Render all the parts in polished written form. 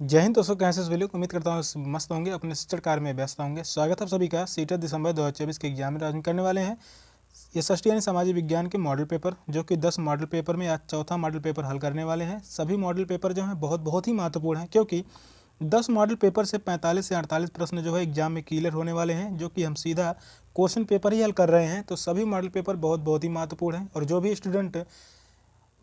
जय हिंद दोस्तों, कैसे वीडियो उम्मीद करता हूँ मस्त होंगे, अपने शिक्षण कार्य में व्यस्त होंगे। स्वागत है सभी का सीटेट दिसंबर 2024 के एग्जाम में। आज हम करने वाले हैं एसएसटी यानी सामाजिक विज्ञान के मॉडल पेपर, जो कि 10 मॉडल पेपर में आज चौथा मॉडल पेपर हल करने वाले हैं। सभी मॉडल पेपर जो हैं बहुत ही महत्वपूर्ण हैं, क्योंकि 10 मॉडल पेपर से 45 से 48 प्रश्न जो है एग्जाम में क्लियर होने वाले हैं, जो कि हम सीधा क्वेश्चन पेपर ही हल कर रहे हैं। तो सभी मॉडल पेपर बहुत ही महत्वपूर्ण हैं, और जो भी स्टूडेंट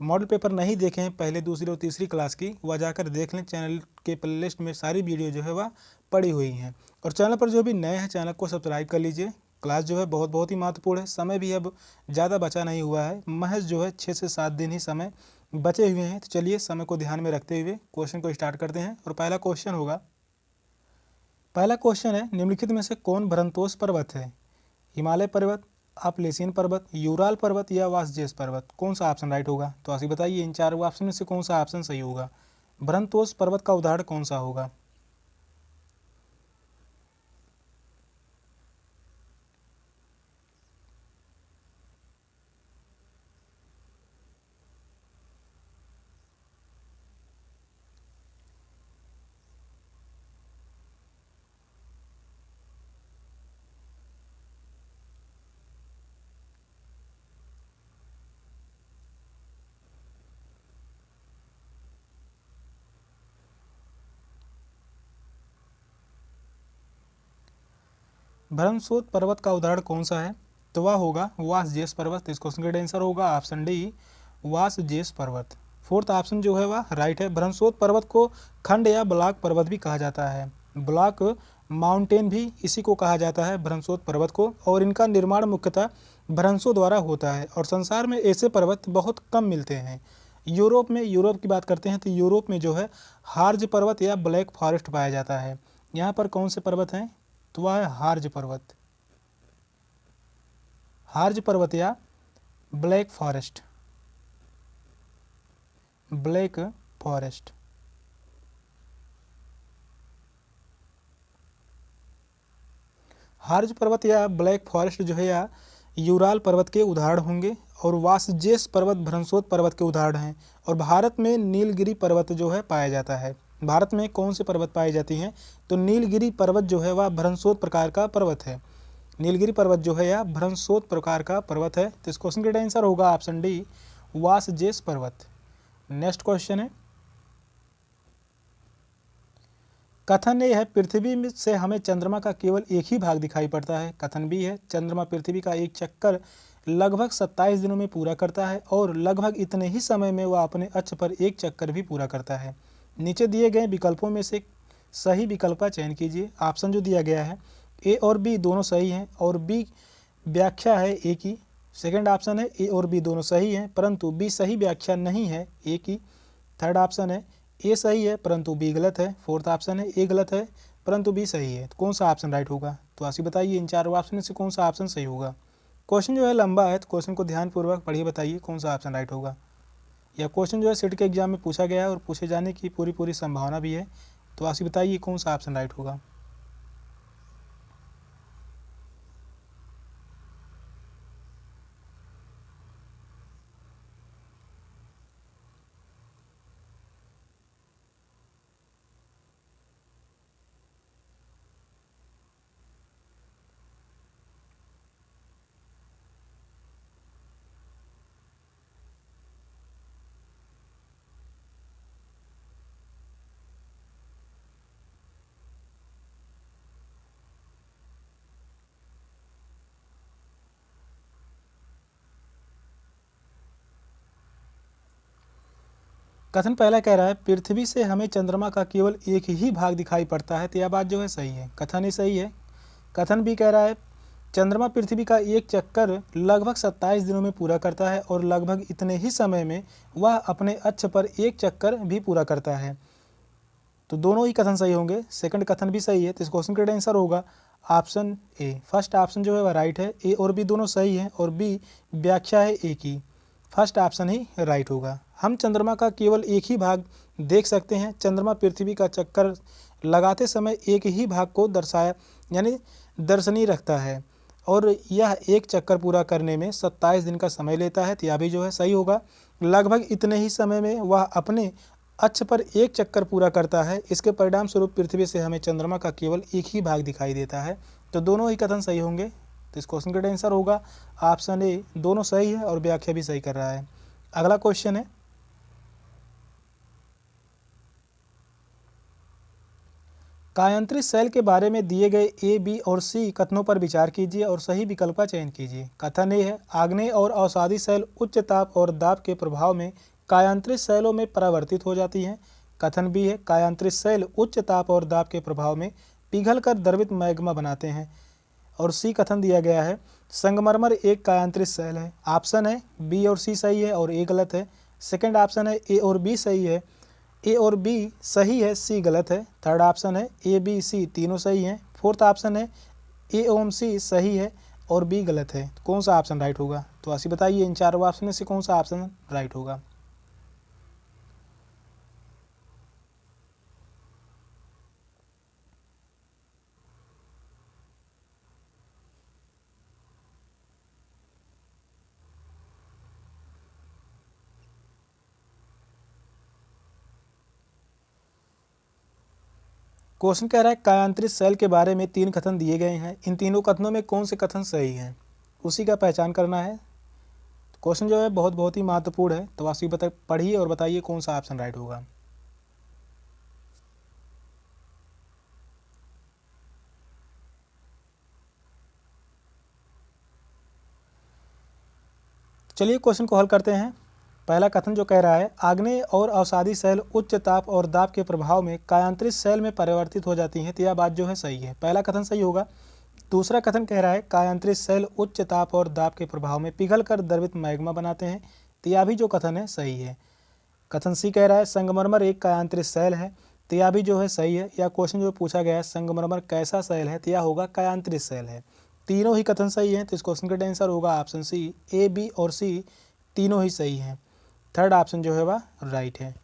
मॉडल पेपर नहीं देखे हैं पहले, दूसरी और तीसरी क्लास की, वह जाकर देख लें। चैनल के प्लेलिस्ट में सारी वीडियो जो है वह पड़ी हुई हैं। और चैनल पर जो भी नए हैं, चैनल को सब्सक्राइब कर लीजिए। क्लास जो है बहुत ही महत्वपूर्ण है। समय भी अब ज़्यादा बचा नहीं हुआ है, महज जो है 6 से 7 दिन ही समय बचे हुए हैं। तो चलिए समय को ध्यान में रखते हुए क्वेश्चन को स्टार्ट करते हैं। और पहला क्वेश्चन है, निम्नलिखित में से कौन भरंतोस पर्वत है? हिमालय पर्वत, अपलेसियन पर्वत, यूराल पर्वत या वासजेस पर्वत? कौन सा ऑप्शन राइट होगा? तो आप बताइए इन चारों ऑप्शन में से कौन सा ऑप्शन सही होगा। भरंतोस पर्वत का उदाहरण कौन सा होगा? भरमसोत पर्वत का उदाहरण कौन सा है? तो वह होगा वासजेस पर्वत। इस क्वेश्चन का आंसर होगा ऑप्शन डी, वासजेस पर्वत। फोर्थ ऑप्शन जो है वह राइट है। भरमसोत पर्वत को खंड या ब्लॉक पर्वत भी कहा जाता है। ब्लॉक माउंटेन भी इसी को कहा जाता है, भरमसोत पर्वत को। और इनका निर्माण मुख्यतः भ्रंशों द्वारा होता है, और संसार में ऐसे पर्वत बहुत कम मिलते हैं। यूरोप की बात करते हैं तो यूरोप में जो है हार्ज पर्वत या ब्लैक फॉरेस्ट पाया जाता है। यहाँ पर कौन से पर्वत हैं? तो वह है हार्ज पर्वत या ब्लैक फॉरेस्ट। हार्ज पर्वत या ब्लैक फॉरेस्ट जो है या यूराल पर्वत के उदाहरण होंगे, और वासजेस पर्वत भ्रंशोत पर्वत के उदाहरण हैं। और भारत में नीलगिरी पर्वत जो है पाया जाता है। भारत में कौन से पर्वत पाई जाती हैं? तो नीलगिरी पर्वत जो है वह भ्रंशोत प्रकार का पर्वत है। नीलगिरी पर्वत जो है या भ्रंशोत प्रकार का पर्वत है। तो इस क्वेश्चन का आंसर होगा ऑप्शन डी, वासजेस पर्वत। नेक्स्ट क्वेश्चन है, कथन ए है, पृथ्वी से हमें चंद्रमा का केवल एक ही भाग दिखाई पड़ता है। कथन बी है, चंद्रमा पृथ्वी का एक चक्कर लगभग 27 दिनों में पूरा करता है, और लगभग इतने ही समय में वह अपने अक्ष पर एक चक्कर भी पूरा करता है। नीचे दिए गए विकल्पों में से सही विकल्प का चयन कीजिए। ऑप्शन जो दिया गया है, ए और बी दोनों सही हैं, और बी व्याख्या है ए की। सेकंड ऑप्शन है ए और बी दोनों सही हैं, परंतु बी सही व्याख्या नहीं है ए की। थर्ड ऑप्शन है ए सही है परंतु बी गलत है। फोर्थ ऑप्शन है ए गलत है परंतु बी सही है। तो कौन सा ऑप्शन राइट होगा? तो आप बताइए इन चारों ऑप्शन में से कौन सा ऑप्शन सही होगा। क्वेश्चन जो है लंबा है, तो क्वेश्चन को ध्यानपूर्वक पढ़िए, बताइए कौन सा ऑप्शन राइट होगा। यह क्वेश्चन जो है सेट के एग्जाम में पूछा गया है, और पूछे जाने की पूरी संभावना भी है। तो आप बताइए कौन सा ऑप्शन राइट होगा। कथन पहला कह रहा है, पृथ्वी से हमें चंद्रमा का केवल एक ही भाग दिखाई पड़ता है। तो यह बात जो है सही है, कथन ही सही है। कथन भी कह रहा है, चंद्रमा पृथ्वी का एक चक्कर लगभग 27 दिनों में पूरा करता है, और लगभग इतने ही समय में वह अपने अक्ष पर एक चक्कर भी पूरा करता है। तो दोनों ही कथन सही होंगे। सेकंड कथन भी सही है। तो इस क्वेश्चन का आंसर होगा ऑप्शन ए। फर्स्ट ऑप्शन जो है वह राइट है। ए और बी दोनों सही हैं, और बी व्याख्या है ए की। फर्स्ट ऑप्शन ही राइट होगा। हम चंद्रमा का केवल एक ही भाग देख सकते हैं। चंद्रमा पृथ्वी का चक्कर लगाते समय एक ही भाग को दर्शाया यानी दर्शनीय रखता है, और यह एक चक्कर पूरा करने में 27 दिन का समय लेता है। तो यह भी जो है सही होगा। लगभग इतने ही समय में वह अपने अक्ष पर एक चक्कर पूरा करता है, इसके परिणाम स्वरूप पृथ्वी से हमें चंद्रमा का केवल एक ही भाग दिखाई देता है। तो दोनों ही कथन सही होंगे। तो इस क्वेश्चन का आंसर होगा ऑप्शन ए, दोनों सही है और व्याख्या भी सही कर रहा है। अगला क्वेश्चन है, कायांतरित सेल के बारे में दिए गए ए, बी और सी कथनों पर विचार कीजिए और सही विकल्प का चयन कीजिए। कथन ए है, आग्नेय और अवसादी सेल उच्च ताप और दाब के प्रभाव में कायांतरित सेलों में परावर्तित हो जाती हैं। कथन बी है, कायांतरित सेल उच्च ताप और दाब के प्रभाव में पिघलकर द्रवित मैग्मा बनाते हैं। और सी कथन दिया गया है, संगमरमर एक कायांतरित सेल है। ऑप्शन है बी और सी सही है और ए गलत है। सेकंड ऑप्शन है ए और बी सही है, ए और बी सही है, सी गलत है। थर्ड ऑप्शन है ए, बी, सी तीनों सही हैं। फोर्थ ऑप्शन है ए ओम सी सही है और बी गलत है। तो कौन सा ऑप्शन राइट होगा? तो ऐसे बताइए इन चारों ऑप्शन में से कौन सा ऑप्शन राइट होगा। क्वेश्चन कह रहा है कायांतरित सेल के बारे में 3 कथन दिए गए हैं, इन तीनों कथनों में कौन से कथन सही हैं, उसी का पहचान करना है। क्वेश्चन जो है बहुत ही महत्वपूर्ण है, तो वास्तविक पढ़िए और बताइए कौन सा ऑप्शन राइट होगा। चलिए क्वेश्चन को हल करते हैं। पहला कथन जो कह रहा है, आग्नेय और अवसादी सेल उच्च ताप और दाब के प्रभाव में कायांतरित सेल में परिवर्तित हो जाती हैं, तो यह बात जो है सही है, पहला कथन सही होगा। दूसरा कथन कह रहा है, कायांतरित सेल उच्च ताप और दाब के प्रभाव में पिघलकर द्रवित मैग्मा बनाते हैं, तो यह भी जो कथन है सही है। कथन सी कह रहा है, संगमरमर एक कायांतरित सेल है, तो यह भी जो है सही है। यह क्वेश्चन जो पूछा गया है, संगमरमर कैसा सेल है, तो यह होगा कायांतरित सेल है। तीनों ही कथन सही हैं, तो इस क्वेश्चन का आंसर होगा ऑप्शन सी, ए, बी और सी तीनों ही सही हैं। थर्ड ऑप्शन जो है वह राइट है।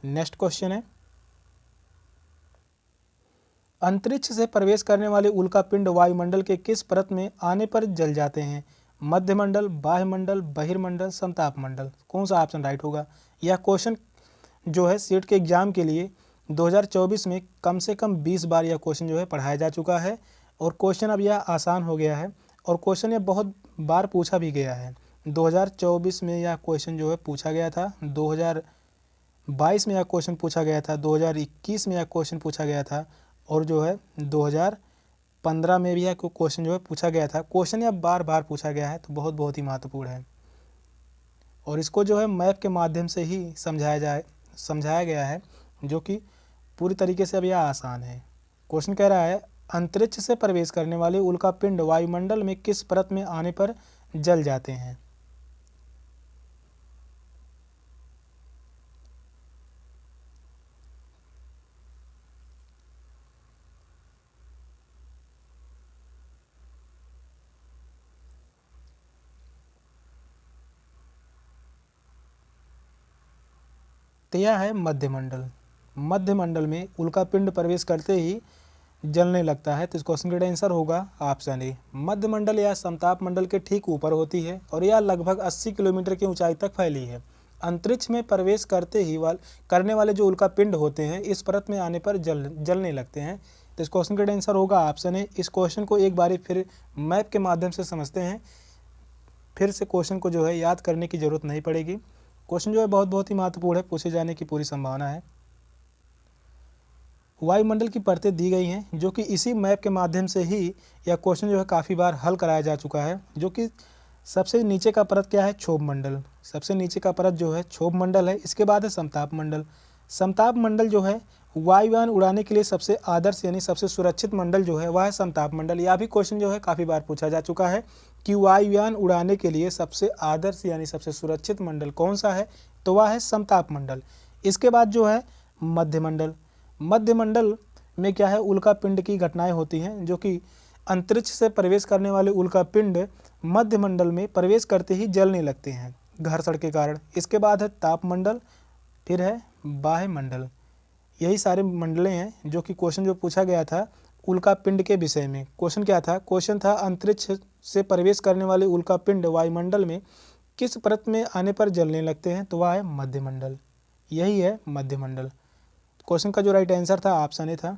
नेक्स्ट क्वेश्चन है, अंतरिक्ष से प्रवेश करने वाले उल्कापिंड वायुमंडल के किस परत में आने पर जल जाते हैं? मध्यमंडल, बाह्यमंडल, बहिर्मंडल, समतापमंडल। कौन सा ऑप्शन राइट होगा? यह क्वेश्चन जो है सीट के एग्जाम के लिए 2024 में कम से कम 20 बार यह क्वेश्चन जो है पढ़ाया जा चुका है और क्वेश्चन अब यह आसान हो गया है और क्वेश्चन यह बहुत बार पूछा भी गया है। 2024 में यह क्वेश्चन जो है पूछा गया था, 2022 में यह क्वेश्चन पूछा गया था, 2021 में यह क्वेश्चन पूछा गया था और जो है 2015 में भी यह क्वेश्चन जो है पूछा गया था। क्वेश्चन यह बार बार पूछा गया है, तो बहुत ही महत्वपूर्ण है और इसको जो है मैप के माध्यम से ही समझाया गया है, जो कि पूरी तरीके से अब यह आसान है। क्वेश्चन कह रहा है, अंतरिक्ष से प्रवेश करने वाले उल्कापिंड वायुमंडल में किस परत में आने पर जल जाते हैं? तो यह है मध्यमंडल। मध्यमंडल में उल्कापिंड प्रवेश करते ही जलने लगता है, तो इस क्वेश्चन का आंसर होगा ऑप्शन ए। मध्यमंडल या समताप मंडल के ठीक ऊपर होती है और यह लगभग 80 किलोमीटर की ऊंचाई तक फैली है। अंतरिक्ष में प्रवेश करने वाले जो उल्कापिंड होते हैं इस परत में आने पर जलने लगते हैं, तो इस क्वेश्चन का आंसर होगा ऑप्शन ए। इस क्वेश्चन को एक बार फिर मैप के माध्यम से समझते हैं, फिर से क्वेश्चन को जो है याद करने की ज़रूरत नहीं पड़ेगी। क्वेश्चन जो है बहुत ही महत्वपूर्ण है, पूछे जाने की पूरी संभावना है। वायुमंडल की परतें दी गई हैं, जो कि इसी मैप के माध्यम से ही यह क्वेश्चन जो है काफ़ी बार हल कराया जा चुका है। जो कि सबसे नीचे का परत क्या है? क्षोभ मंडल। सबसे नीचे का परत जो है क्षोभ मंडल है। इसके बाद है समताप मंडल। समताप मंडल जो है वायुयान उड़ाने के लिए सबसे आदर्श यानी सबसे सुरक्षित मंडल जो है वह है समताप मंडल। यह भी क्वेश्चन जो है काफ़ी बार पूछा जा चुका है कि वायुयान उड़ाने के लिए सबसे आदर्श यानी सबसे सुरक्षित मंडल कौन सा है, तो वह है समताप मंडल। इसके बाद जो है मध्यमंडल। मध्यमंडल में क्या है? उल्कापिंड की घटनाएं होती हैं, जो कि अंतरिक्ष से प्रवेश करने वाले उल्कापिंड मध्यमंडल में प्रवेश करते ही जलने लगते हैं घर्षण के कारण। इसके बाद है तापमंडल, फिर है बाह्यमंडल। यही सारे मंडलें हैं जो कि क्वेश्चन जो पूछा गया था उल्कापिंड के विषय में। क्वेश्चन क्या था? क्वेश्चन था अंतरिक्ष से प्रवेश करने वाले उल्कापिंड वायुमंडल में किस परत में आने पर जलने लगते हैं, तो वह है मध्यमंडल। यही है मध्यमंडल। क्वेश्चन का जो राइट आंसर था ऑप्शन ए था।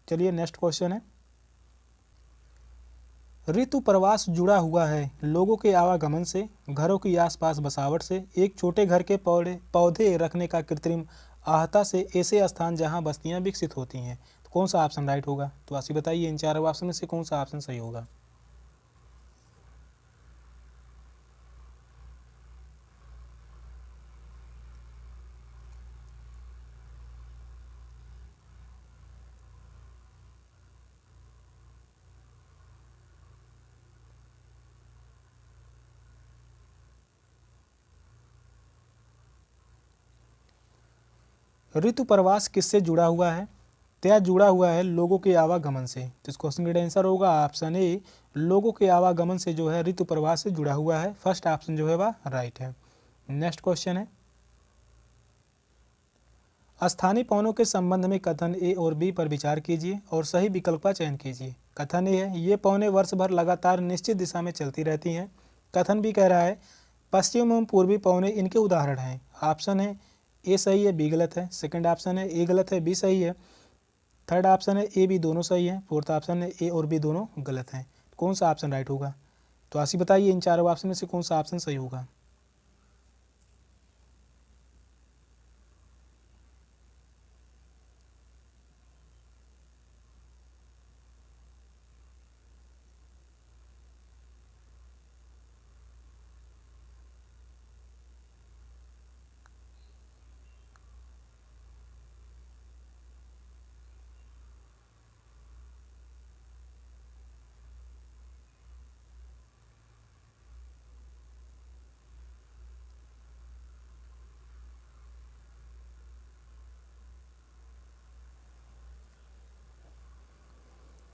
चलिए नेक्स्ट क्वेश्चन है, ऋतु प्रवास जुड़ा हुआ है लोगों के आवागमन से, घरों की आसपास बसावट से, एक छोटे घर के पौधे रखने का कृत्रिम आहता से, ऐसे स्थान जहां बस्तियां विकसित होती हैं। तो कौन सा ऑप्शन राइट होगा? तो आशी बताइए इन चारों ऑप्शन में से कौन सा ऑप्शन सही होगा। ऋतु प्रवास किससे जुड़ा हुआ है? तो यह जुड़ा हुआ है लोगों के आवागमन से। तो इस क्वेश्चन का आंसर होगा ऑप्शन ए, लोगों के आवागमन से जो है ऋतु प्रवास से जुड़ा हुआ है। फर्स्ट ऑप्शन जो है वह राइट है। नेक्स्ट क्वेश्चन है, स्थानीय पवनों के संबंध में कथन ए और बी पर विचार कीजिए और सही विकल्प का चयन कीजिए। कथन ए है, ये पवनें वर्ष भर लगातार निश्चित दिशा में चलती रहती हैं। कथन बी कह रहा है, पश्चिम एवं पूर्वी पवनें इनके उदाहरण हैं। ऑप्शन है ए सही है, बी गलत है। सेकंड ऑप्शन है ए गलत है, बी सही है। थर्ड ऑप्शन है ए बी दोनों सही है। फोर्थ ऑप्शन है ए और बी दोनों गलत हैं। कौन सा ऑप्शन राइट होगा? तो आशी बताइए इन चारों ऑप्शन में से कौन सा ऑप्शन सही होगा।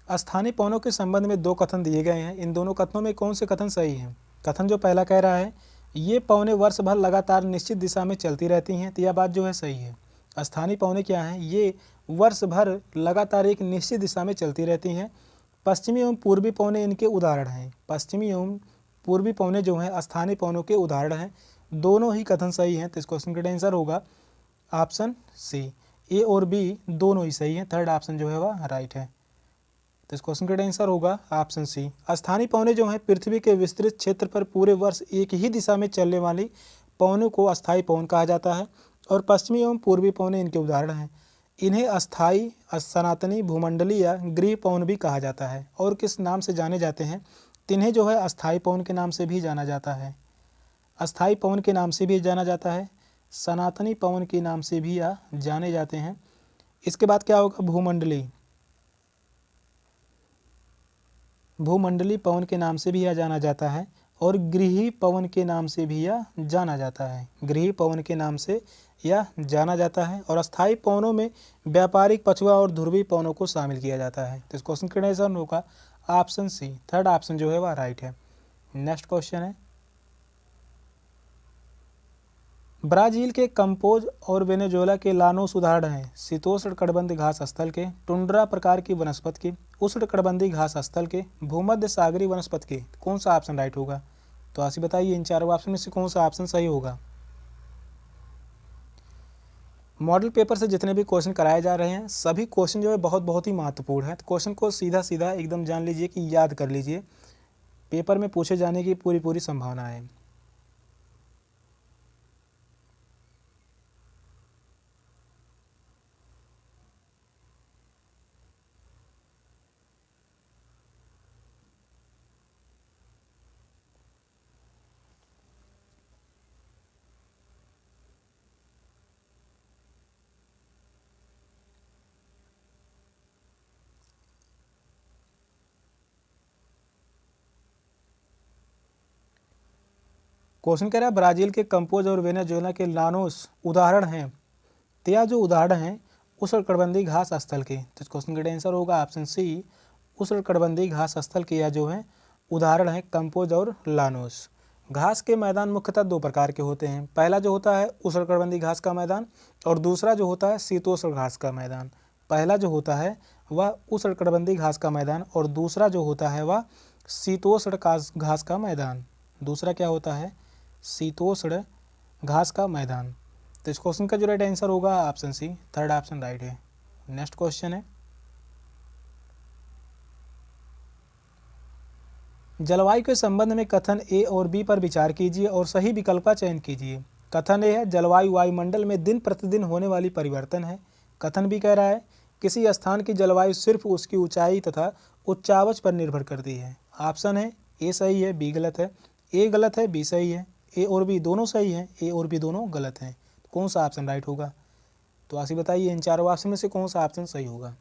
स्थानीय पवनों के संबंध में दो कथन दिए गए हैं। इन दोनों कथनों में कौन से कथन सही हैं? कथन जो पहला कह रहा है, ये पवनें वर्ष भर लगातार निश्चित दिशा में चलती रहती हैं, तो यह बात जो है सही है। स्थानीय पवनें क्या हैं? ये वर्ष भर लगातार एक निश्चित दिशा में चलती रहती हैं। पश्चिमी एवं पूर्वी पवनें इनके उदाहरण हैं। पश्चिमी एवं पूर्वी पवनें जो हैं स्थानीय पवनों के उदाहरण हैं। दोनों ही कथन सही हैं। तो इस क्वेश्चन का आंसर होगा ऑप्शन सी, ए और बी दोनों ही सही हैं। थर्ड ऑप्शन जो है वह राइट है। तो इस क्वेश्चन का आंसर होगा ऑप्शन सी। स्थानीय पवनें जो हैं पृथ्वी के विस्तृत क्षेत्र पर पूरे वर्ष एक ही दिशा में चलने वाली पवनों को अस्थायी पवन कहा जाता है और पश्चिमी एवं पूर्वी पवनें इनके उदाहरण हैं। इन्हें अस्थायी, सनातनी, भूमंडलीय या गृह पवन भी कहा जाता है। और किस नाम से जाने जाते हैं? तो इन्हें जो है अस्थायी पवन के नाम से भी जाना जाता है। अस्थायी पवन के नाम से भी जाना जाता है, सनातनी पवन के नाम से भी जाने जाते हैं। इसके बाद क्या होगा? भूमंडली, भूमंडली पवन के नाम से भी यह जाना जाता है और गृही पवन के नाम से भी यह जाना जाता है। गृही पवन के नाम से यह जाना जाता है। और अस्थायी पवनों में व्यापारिक, पछुआ और ध्रुवीय पवनों को शामिल किया जाता है। तो इस क्वेश्चन का आंसर होगा ऑप्शन सी। थर्ड ऑप्शन जो है वह राइट है। नेक्स्ट क्वेश्चन है, ब्राज़ील के कंपोज और वेनेजुएला के लानोस उदाहरण हैं शीतोष्ण कटिबंधीय घास स्थल के, टुंड्रा प्रकार की वनस्पति के, उष्ण कटिबंधीय घास स्थल के, भूमध्य सागरीय वनस्पति के। कौन सा ऑप्शन राइट होगा? तो आशी बताइए इन चारों ऑप्शन में से कौन सा ऑप्शन सही होगा। मॉडल पेपर से जितने भी क्वेश्चन कराए जा रहे हैं सभी क्वेश्चन जो है बहुत ही महत्वपूर्ण है। तो क्वेश्चन को सीधा सीधा एकदम जान लीजिए कि याद कर लीजिए, पेपर में पूछे जाने की पूरी संभावना है। क्वेश्चन कह रहा है ब्राज़ील के कंपोज और वेनेजुएला के लानोस उदाहरण हैं। तो यह जो उदाहरण हैं उष्णकटिबंधीय घास स्थल के। तो इस क्वेश्चन का आंसर होगा ऑप्शन सी, उष्णकटिबंधीय घास स्थल के यह जो है उदाहरण हैं कंपोज और लानोस। घास के मैदान मुख्यतः दो प्रकार के होते हैं। पहला जो होता है उष्णकटिबंधीय घास का मैदान और दूसरा जो होता है शीतोष्ण घास का मैदान। पहला जो होता है वह उष्णकटिबंधीय घास का मैदान और दूसरा जो होता है वह शीतोष्ण घास का मैदान। दूसरा क्या होता है? शीतोष्ण घास का मैदान। तो इस क्वेश्चन का जो राइट आंसर होगा option C, third option right है। नेक्स्ट क्वेश्चन है, जलवायु के संबंध में कथन ए और बी पर विचार कीजिए और सही विकल्प का चयन कीजिए। कथन ए है जलवायु वायुमंडल में दिन प्रतिदिन होने वाली परिवर्तन है। कथन बी कह रहा है किसी स्थान की जलवायु सिर्फ उसकी ऊंचाई तथा उच्चावच पर निर्भर करती है। ऑप्शन है ए सही है, बी गलत है, ए गलत है, बी सही है। ए और बी दोनों सही हैं, ए और बी दोनों गलत हैं। कौन सा ऑप्शन राइट होगा? तो आशी बताइए इन चारों ऑप्शन में से कौन सा ऑप्शन सही होगा?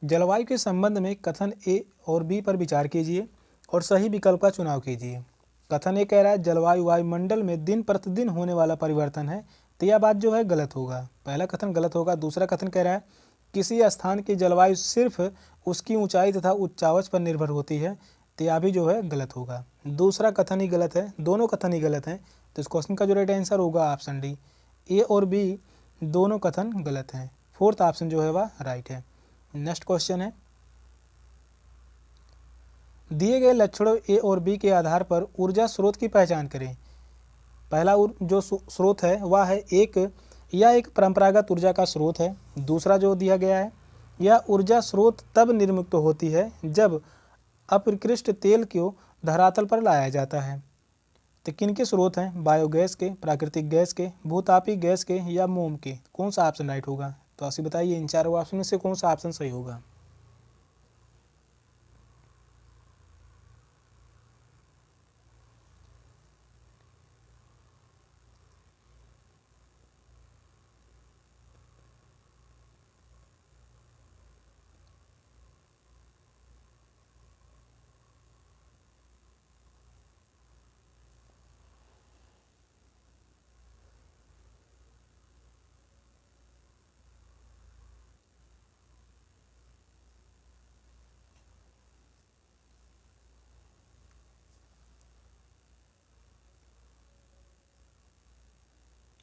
जलवायु के संबंध में कथन ए और बी पर विचार कीजिए और सही विकल्प का चुनाव कीजिए। कथन ए कह रहा है जलवायु वायुमंडल में दिन प्रतिदिन होने वाला परिवर्तन है, तो यह बात जो है गलत होगा। पहला कथन गलत होगा। दूसरा कथन कह रहा है किसी स्थान की जलवायु सिर्फ उसकी ऊंचाई तथा उच्चावच पर निर्भर होती है, तो यह भी जो है गलत होगा। दूसरा कथन ही गलत है, दोनों कथन ही गलत हैं। तो इस क्वेश्चन का जो राइट आंसर होगा ऑप्शन डी, ए और बी दोनों कथन गलत हैं। फोर्थ ऑप्शन जो है वह राइट है। नेक्स्ट क्वेश्चन है, दिए गए लक्षणों ए और बी के आधार पर ऊर्जा स्रोत की पहचान करें। पहला जो स्रोत है वह है यह एक परंपरागत ऊर्जा का स्रोत है। दूसरा जो दिया गया है, यह ऊर्जा स्रोत तब निर्मुक्त होती है जब अपकृष्ट तेल को धरातल पर लाया जाता है। तो किनके स्रोत हैं? बायोगैस के, प्राकृतिक गैस के, भूतापी गैस के या मोम के। कौन सा ऑप्शन राइट होगा? तो ऐसे बताइए इन चारों ऑप्शन में से कौन सा ऑप्शन सही होगा?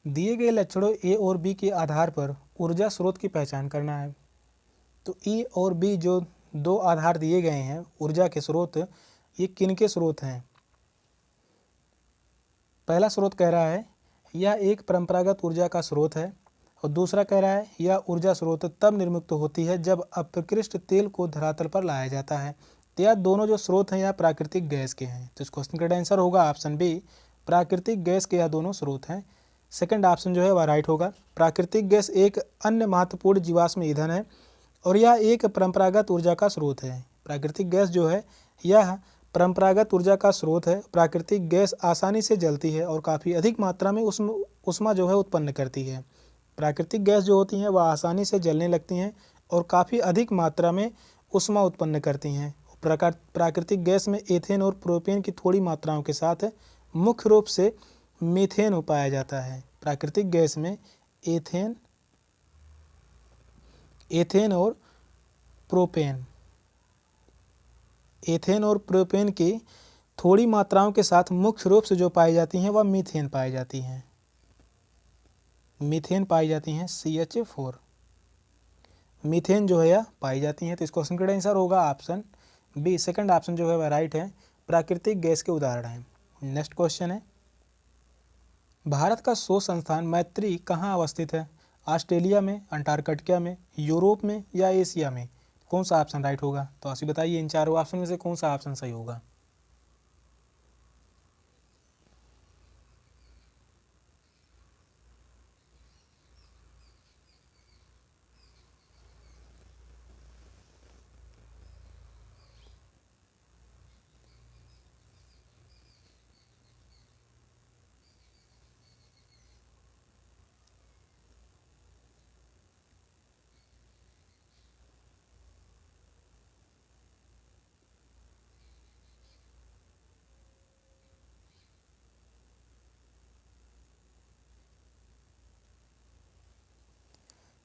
दिए गए लक्षणों ए और बी के आधार पर ऊर्जा स्रोत की पहचान करना है। तो ई और बी जो दो आधार दिए गए हैं ऊर्जा के स्रोत, ये किनके स्रोत हैं? पहला स्रोत कह रहा है यह एक परंपरागत ऊर्जा का स्रोत है और दूसरा कह रहा है यह ऊर्जा स्रोत तब निर्मुक्त होती है जब अपकृष्ट तेल को धरातल पर लाया जाता है। तो यह दोनों जो स्रोत हैं यह प्राकृतिक गैस के हैं। तो इस क्वेश्चन का आंसर होगा ऑप्शन बी, प्राकृतिक गैस के यह दोनों स्रोत हैं। सेकंड ऑप्शन जो है वह राइट होगा। प्राकृतिक गैस एक अन्य महत्वपूर्ण जीवाश्म ईंधन है और यह एक परंपरागत ऊर्जा का स्रोत है। प्राकृतिक गैस जो है यह परंपरागत ऊर्जा का स्रोत है। प्राकृतिक गैस आसानी से जलती है और काफ़ी अधिक मात्रा में ऊष्मा जो है उत्पन्न करती है। प्राकृतिक गैस जो होती हैं वह आसानी से जलने लगती हैं और काफ़ी अधिक मात्रा में ऊष्मा उत्पन्न करती हैं। प्राकृतिक गैस में एथेन और प्रोपेन की थोड़ी मात्राओं के साथ मुख्य रूप से मीथेन पाया जाता है। प्राकृतिक गैस में एथेन और प्रोपेन की थोड़ी मात्राओं के साथ मुख्य रूप से जो पाई जाती हैं वह मीथेन पाई जाती हैं। मीथेन पाई जाती हैं CH4 मीथेन जो है यह पाई जाती हैं। तो इस क्वेश्चन का आंसर होगा ऑप्शन बी, सेकंड ऑप्शन जो है वह राइट है। प्राकृतिक गैस के उदाहरण हैं। नेक्स्ट क्वेश्चन है, भारत का शोध संस्थान मैत्री कहाँ अवस्थित है? ऑस्ट्रेलिया में, अंटार्कटिका में, यूरोप में या एशिया में? कौन सा ऑप्शन राइट होगा? तो आप बताइए इन चारों ऑप्शन में से कौन सा ऑप्शन सही होगा?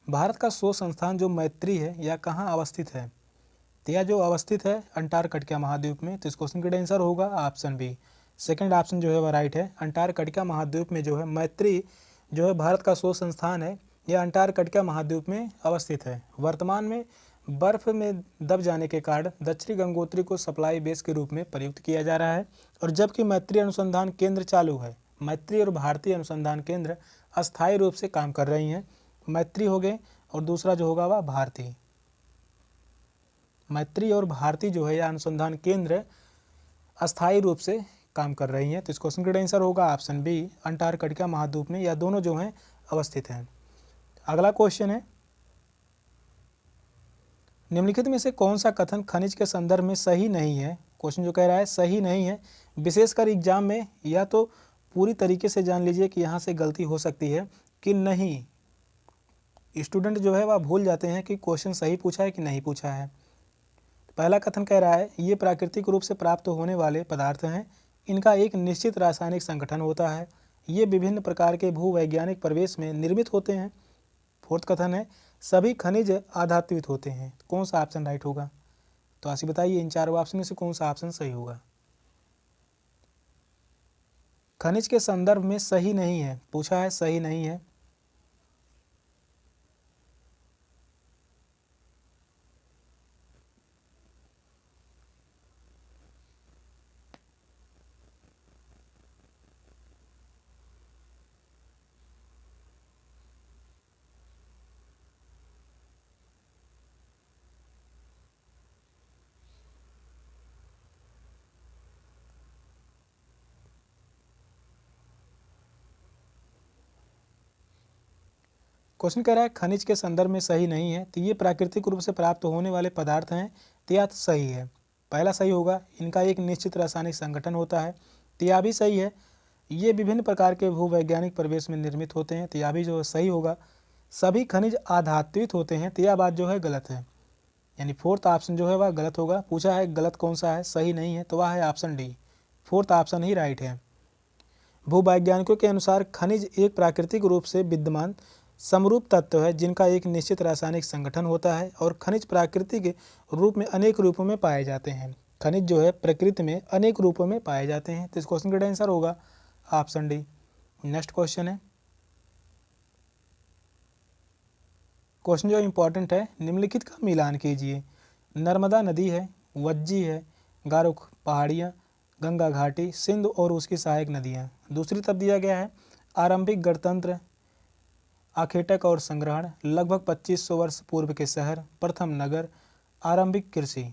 भारत का शोध संस्थान जो मैत्री है यह कहाँ अवस्थित है? तो यह जो अवस्थित है अंटार्कटिका महाद्वीप में। तो इस क्वेश्चन का आंसर होगा ऑप्शन बी, सेकंड ऑप्शन जो है वह राइट है। अंटार्कटिका महाद्वीप में जो है मैत्री जो है भारत का शोध संस्थान है, यह अंटार्कटिका महाद्वीप में अवस्थित है। वर्तमान में बर्फ में दब जाने के कारण दक्षिणी गंगोत्री को सप्लाई बेस के रूप में प्रयुक्त किया जा रहा है। और जबकि मैत्री अनुसंधान केंद्र चालू है, मैत्री और भारतीय अनुसंधान केंद्र अस्थायी रूप से काम कर रही हैं। मैत्री हो गए और दूसरा जो होगा वह भारती। मैत्री और भारती जो है यह अनुसंधान केंद्र अस्थायी रूप से काम कर रही हैं। तो इस क्वेश्चन का आंसर होगा ऑप्शन बी, अंटार्कटिका महाद्वीप में यह दोनों जो हैं अवस्थित हैं। अगला क्वेश्चन है, निम्नलिखित में से कौन सा कथन खनिज के संदर्भ में सही नहीं है? क्वेश्चन जो कह रहा है सही नहीं है, विशेषकर एग्जाम में या तो पूरी तरीके से जान लीजिए कि यहाँ से गलती हो सकती है कि नहीं। स्टूडेंट जो है वह भूल जाते हैं कि क्वेश्चन सही पूछा है कि नहीं पूछा है। पहला कथन कह रहा है ये प्राकृतिक रूप से प्राप्त होने वाले पदार्थ हैं, इनका एक निश्चित रासायनिक संगठन होता है, ये विभिन्न प्रकार के भूवैज्ञानिक प्रवेश में निर्मित होते हैं। फोर्थ कथन है सभी खनिज आधात्वित होते हैं। कौन सा ऑप्शन राइट होगा? तो आशी बताइए इन चारों ऑप्शन में से कौन सा ऑप्शन सही होगा? खनिज के संदर्भ में सही नहीं है, पूछा है सही नहीं है। क्वेश्चन कह रहा है खनिज के संदर्भ में सही नहीं है, तो ये प्राकृतिक रूप से प्राप्त होने वाले पदार्थ हैं, तो यह सही है। पहला सही होगा, इनका एक निश्चित रासायनिक संगठन होता है, तो यह भी सही है। ये विभिन्न प्रकार के भूवैज्ञानिक प्रवेश में निर्मित होते हैं, तो यह भी जो सही होगा। सभी खनिज आधात्वित होते हैं, तो यह बात जो है गलत है, यानी फोर्थ ऑप्शन जो है वह गलत होगा। पूछा है गलत कौन सा है, सही नहीं है, तो वह है ऑप्शन डी, फोर्थ ऑप्शन ही राइट है। भूवैज्ञानिकों के अनुसार खनिज एक प्राकृतिक रूप से विद्यमान समरूप तत्व है जिनका एक निश्चित रासायनिक संगठन होता है, और खनिज प्राकृतिक रूप में अनेक रूपों में पाए जाते हैं। खनिज जो है प्रकृति में अनेक रूपों में पाए जाते हैं, तो इस क्वेश्चन का आंसर होगा ऑप्शन डी। नेक्स्ट क्वेश्चन है, क्वेश्चन जो इंपॉर्टेंट है, निम्नलिखित का मिलान कीजिए। नर्मदा नदी है, वज्जी है, गारो पहाड़ियाँ, गंगा घाटी, सिंधु और उसकी सहायक नदियाँ। दूसरी तरफ दिया गया है आरंभिक गणतंत्र, आखेटक और संग्रहण, लगभग 2500 वर्ष पूर्व के शहर, प्रथम नगर, आरंभिक कृषि।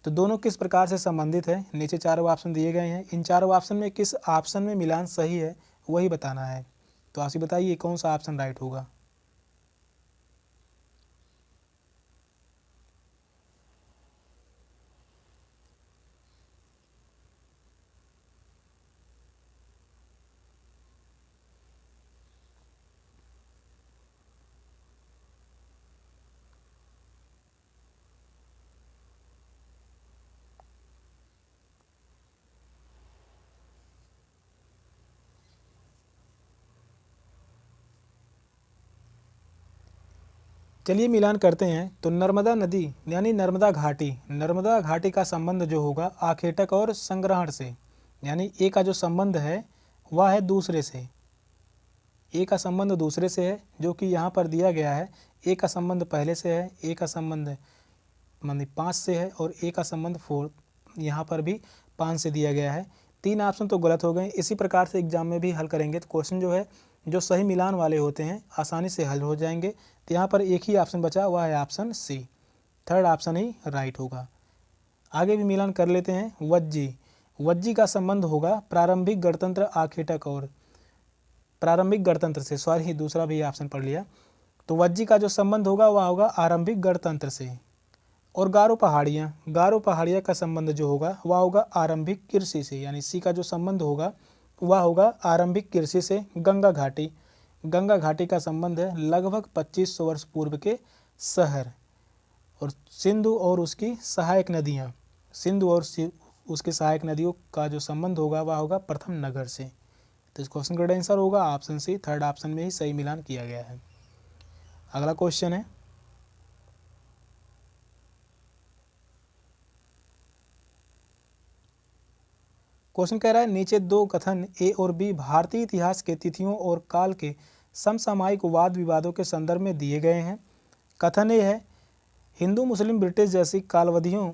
तो दोनों किस प्रकार से संबंधित है? नीचे चारों ऑप्शन दिए गए हैं, इन चारों ऑप्शन में किस ऑप्शन में मिलान सही है वही बताना है। तो आप बताइए कौन सा ऑप्शन राइट होगा? चलिए मिलान करते हैं। तो नर्मदा नदी यानी नर्मदा घाटी का संबंध जो होगा आखेटक और संग्रहण से, यानी ए का जो संबंध है वह है दूसरे से। ए का संबंध दूसरे से है जो कि यहाँ पर दिया गया है। ए का संबंध पहले से है, ए का संबंध मानी 5 से है, और ए का संबंध 4 यहाँ पर भी 5 से दिया गया है। तीन ऑप्शन तो गलत हो गए। इसी प्रकार से एग्जाम में भी हल करेंगे तो क्वेश्चन जो है जो सही मिलान वाले होते हैं आसानी से हल हो जाएंगे। तो यहाँ पर एक ही ऑप्शन बचा हुआ है ऑप्शन सी, थर्ड ऑप्शन ही राइट होगा। आगे भी मिलान कर लेते हैं। वज्जी का संबंध होगा प्रारंभिक गणतंत्र आखेटक और प्रारंभिक गणतंत्र से, सॉरी दूसरा भी ऑप्शन पढ़ लिया। तो वज्जी का जो संबंध होगा वह होगा आरंभिक गणतंत्र से। और गारो पहाड़ियाँ का संबंध जो होगा वह होगा आरंभिक कृषि से, यानी सी का जो संबंध होगा वह होगा आरंभिक कृषि से। गंगा घाटी का संबंध है लगभग 2500 वर्ष पूर्व के शहर। और सिंधु और उसकी सहायक नदियाँ, सिंधु और उसके सहायक नदियों का जो संबंध होगा वह होगा प्रथम नगर से। तो इस क्वेश्चन का आंसर होगा ऑप्शन सी, थर्ड ऑप्शन में ही सही मिलान किया गया है। अगला क्वेश्चन है, क्वेश्चन कह रहा है नीचे दो कथन ए और बी भारतीय इतिहास के तिथियों और काल के समसामयिक वाद विवादों के संदर्भ में दिए गए हैं। कथन ए है हिंदू मुस्लिम ब्रिटिश जैसी कालावधियों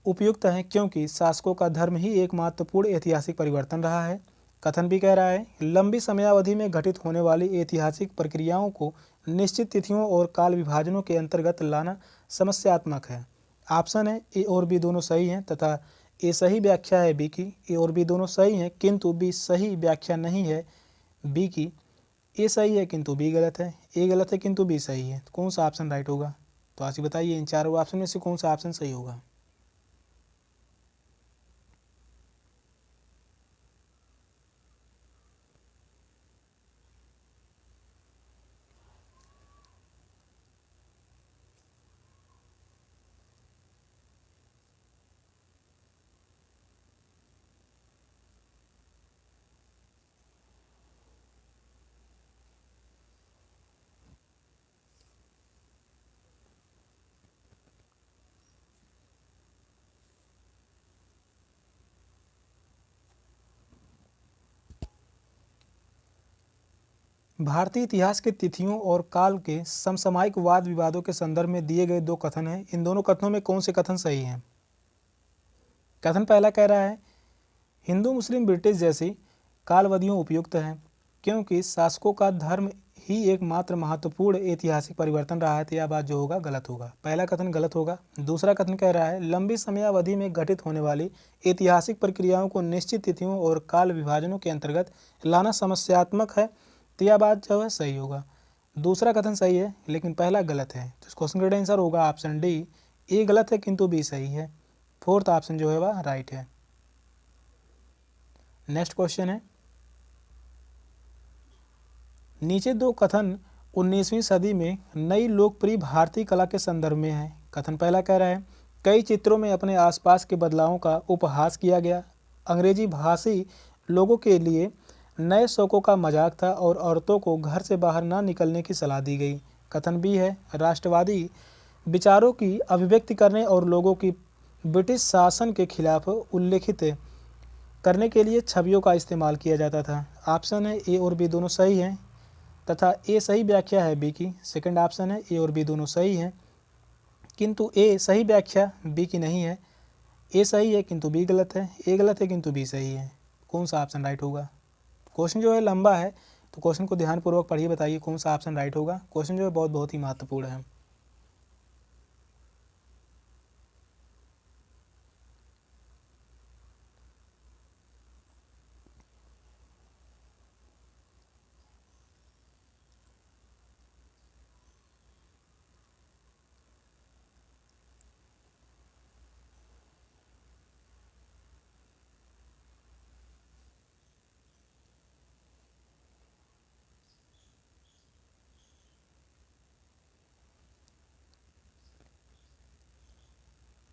उपयुक्त हैं क्योंकि शासकों का धर्म ही एक महत्वपूर्ण ऐतिहासिक परिवर्तन रहा है। कथन बी कह रहा है लंबी समयावधि में घटित होने वाली ऐतिहासिक प्रक्रियाओं को निश्चित तिथियों और काल विभाजनों के अंतर्गत लाना समस्यात्मक है। ऑप्शन है ए और बी दोनों सही हैं तथा ए सही व्याख्या है बी की। ए और बी दोनों सही हैं किंतु बी सही व्याख्या नहीं है बी की। ए सही है किंतु बी गलत है। ए गलत है किंतु बी सही है। तो कौन सा ऑप्शन राइट होगा? तो आज बताइए इन चारों ऑप्शन में से कौन सा ऑप्शन सही होगा? भारतीय इतिहास के तिथियों और काल के समसामयिक वाद विवादों के संदर्भ में दिए गए दो कथन हैं। इन दोनों कथनों में कौन से कथन सही हैं? कथन पहला कह रहा है हिंदू मुस्लिम ब्रिटिश जैसी कालावधियों उपयुक्त हैं क्योंकि शासकों का धर्म ही एकमात्र महत्वपूर्ण ऐतिहासिक परिवर्तन रहा है। तो यह बात जो होगा गलत होगा। पहला कथन गलत होगा। दूसरा कथन कह रहा है लंबी समयावधि में घटित होने वाली ऐतिहासिक प्रक्रियाओं को निश्चित तिथियों और काल विभाजनों के अंतर्गत लाना समस्यात्मक है। तो यह बात जो है सही होगा। दूसरा कथन सही है लेकिन पहला गलत है। तो इस क्वेश्चन का आंसर होगा ऑप्शन डी। ए गलत है किंतु बी सही है। फोर्थ ऑप्शन जो है वह राइट है। नेक्स्ट क्वेश्चन है नीचे दो कथन 19वीं सदी में नई लोकप्रिय भारतीय कला के संदर्भ में है। कथन पहला कह रहा है कई चित्रों में अपने आसपास के बदलावों का उपहास किया गया। अंग्रेजी भाषी लोगों के लिए नए शौकों का मजाक था और औरतों को घर से बाहर न निकलने की सलाह दी गई। कथन बी है राष्ट्रवादी विचारों की अभिव्यक्ति करने और लोगों की ब्रिटिश शासन के खिलाफ उल्लेखित करने के लिए छवियों का इस्तेमाल किया जाता था। ऑप्शन है ए और बी दोनों सही हैं तथा ए सही व्याख्या है बी की। सेकंड ऑप्शन है ए और बी दोनों सही हैं किंतु ए सही व्याख्या बी की नहीं है। ए सही है किंतु बी गलत है। ए गलत है किंतु बी सही है। कौन सा ऑप्शन राइट होगा? क्वेश्चन जो है लंबा है तो क्वेश्चन को ध्यानपूर्वक पढ़िए, बताइए कौन सा ऑप्शन राइट होगा। क्वेश्चन जो है बहुत ही महत्वपूर्ण है।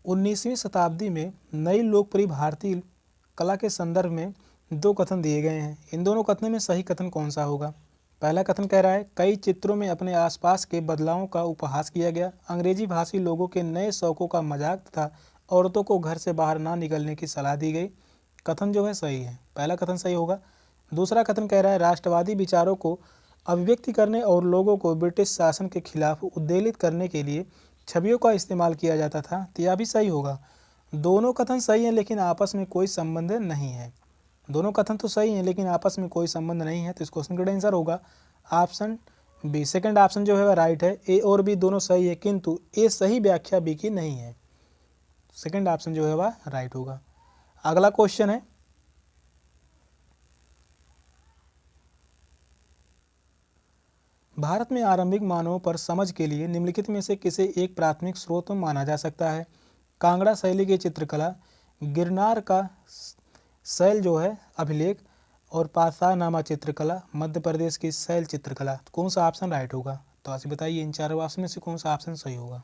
19वीं शताब्दी में नई लोकप्रिय भारतीय कला के संदर्भ में दो कथन दिए गए हैं। इन दोनों कथनों में सही कथन कौन सा होगा? पहला कथन कह रहा है कई चित्रों में अपने आसपास के बदलावों का उपहास किया गया। अंग्रेजी भाषी लोगों के नए शौकों का मजाक तथा औरतों को घर से बाहर ना निकलने की सलाह दी गई। कथन जो है सही है, पहला कथन सही होगा। दूसरा कथन कह रहा है राष्ट्रवादी विचारों को अभिव्यक्ति करने और लोगों को ब्रिटिश शासन के खिलाफ उद्वेलित करने के लिए छवियों का इस्तेमाल किया जाता था। तो यह भी सही होगा। दोनों कथन सही हैं लेकिन आपस में कोई संबंध नहीं है। दोनों कथन तो सही हैं लेकिन आपस में कोई संबंध नहीं है। तो इस क्वेश्चन का आंसर होगा ऑप्शन बी। सेकंड ऑप्शन जो है वह राइट है। ए और बी दोनों सही है किंतु ए सही व्याख्या बी की नहीं है। सेकंड ऑप्शन जो है वह राइट होगा। अगला क्वेश्चन है भारत में आरंभिक मानवों पर समझ के लिए निम्नलिखित में से किसे एक प्राथमिक स्रोत माना जा सकता है? कांगड़ा शैली की चित्रकला, गिरनार का शैल जो है अभिलेख और पाथानामा चित्रकला, मध्य प्रदेश की शैल चित्रकला। तो कौन सा ऑप्शन राइट होगा? तो आज बताइए इन चारों ऑप्शन में से कौन सा ऑप्शन सही होगा।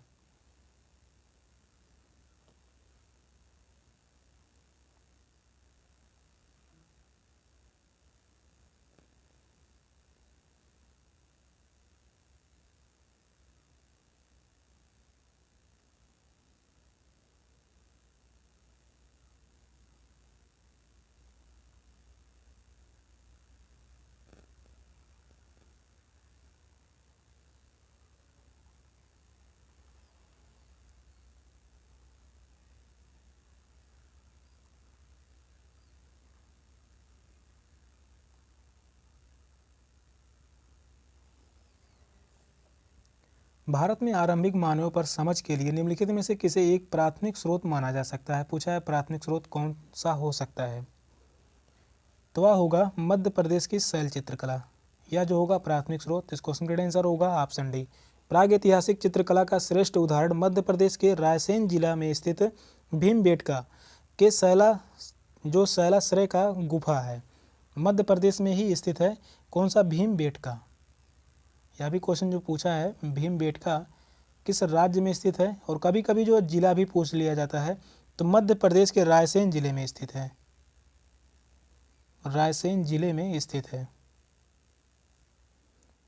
भारत में आरंभिक मानवों पर समझ के लिए निम्नलिखित में से किसे एक प्राथमिक स्रोत माना जा सकता है। पूछा है प्राथमिक स्रोत कौन सा हो सकता है। तो वह होगा मध्य प्रदेश की शैल चित्रकला। यह जो होगा प्राथमिक स्रोत। इस क्वेश्चन का आंसर होगा ऑप्शन डी। प्रागैतिहासिक चित्रकला का श्रेष्ठ उदाहरण मध्य प्रदेश के रायसेन जिला में स्थित भीमबेटका के शैलाश्रय का गुफा है। मध्य प्रदेश में ही स्थित है कौन सा भीमबेटका। यह भी क्वेश्चन जो पूछा है भीमबेटका किस राज्य में स्थित है, और कभी कभी जो जिला भी पूछ लिया जाता है, तो मध्य प्रदेश के रायसेन जिले में स्थित है। रायसेन जिले में स्थित है।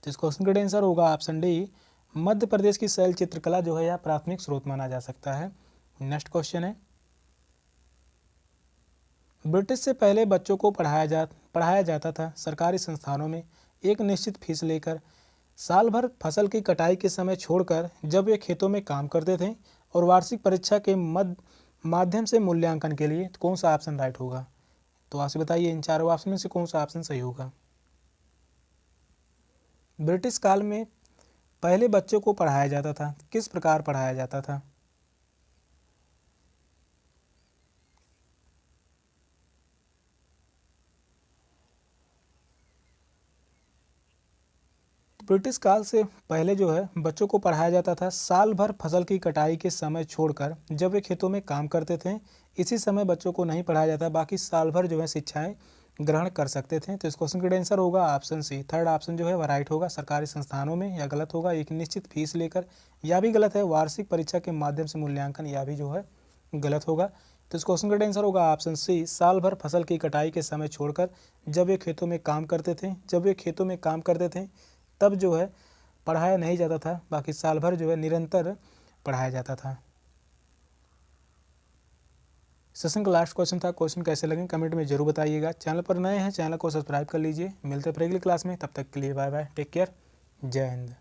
तो इस क्वेश्चन का आंसर होगा ऑप्शन डी। मध्य प्रदेश की शैल चित्रकला जो है यह प्राथमिक स्रोत माना जा सकता है। नेक्स्ट क्वेश्चन है, ब्रिटिश से पहले बच्चों को पढ़ाया जाता था सरकारी संस्थानों में एक निश्चित फीस लेकर, साल भर फसल की कटाई के समय छोड़कर जब वे खेतों में काम करते थे, और वार्षिक परीक्षा के माध्यम से मूल्यांकन के लिए। तो कौन सा ऑप्शन राइट होगा। तो आपसे बताइए इन चारों ऑप्शन में से कौन सा ऑप्शन सही होगा। ब्रिटिश काल में पहले बच्चों को पढ़ाया जाता था, किस प्रकार पढ़ाया जाता था। ब्रिटिश काल से पहले जो है बच्चों को पढ़ाया जाता था साल भर फसल की कटाई के समय छोड़कर जब वे खेतों में काम करते थे। इसी समय बच्चों को नहीं पढ़ाया जाता, बाकी साल भर जो है शिक्षाएं ग्रहण कर सकते थे। तो इस क्वेश्चन का आंसर होगा ऑप्शन सी। थर्ड ऑप्शन जो है वह राइट होगा, सरकारी संस्थानों में। या गलत होगा एक निश्चित फीस लेकर, यह भी गलत है। वार्षिक परीक्षा के माध्यम से मूल्यांकन, यह भी जो है गलत होगा। तो इस क्वेश्चन का आंसर होगा ऑप्शन सी, साल भर फसल की कटाई के समय छोड़कर जब वे खेतों में काम करते थे तब जो है पढ़ाया नहीं जाता था, बाकी साल भर जो है निरंतर पढ़ाया जाता था। सेशन का लास्ट क्वेश्चन था। क्वेश्चन कैसे लगे कमेंट में जरूर बताइएगा। चैनल पर नए हैं चैनल को सब्सक्राइब कर लीजिए। मिलते हैं फिर अगली क्लास में, तब तक के लिए बाय बाय, टेक केयर, जय हिंद।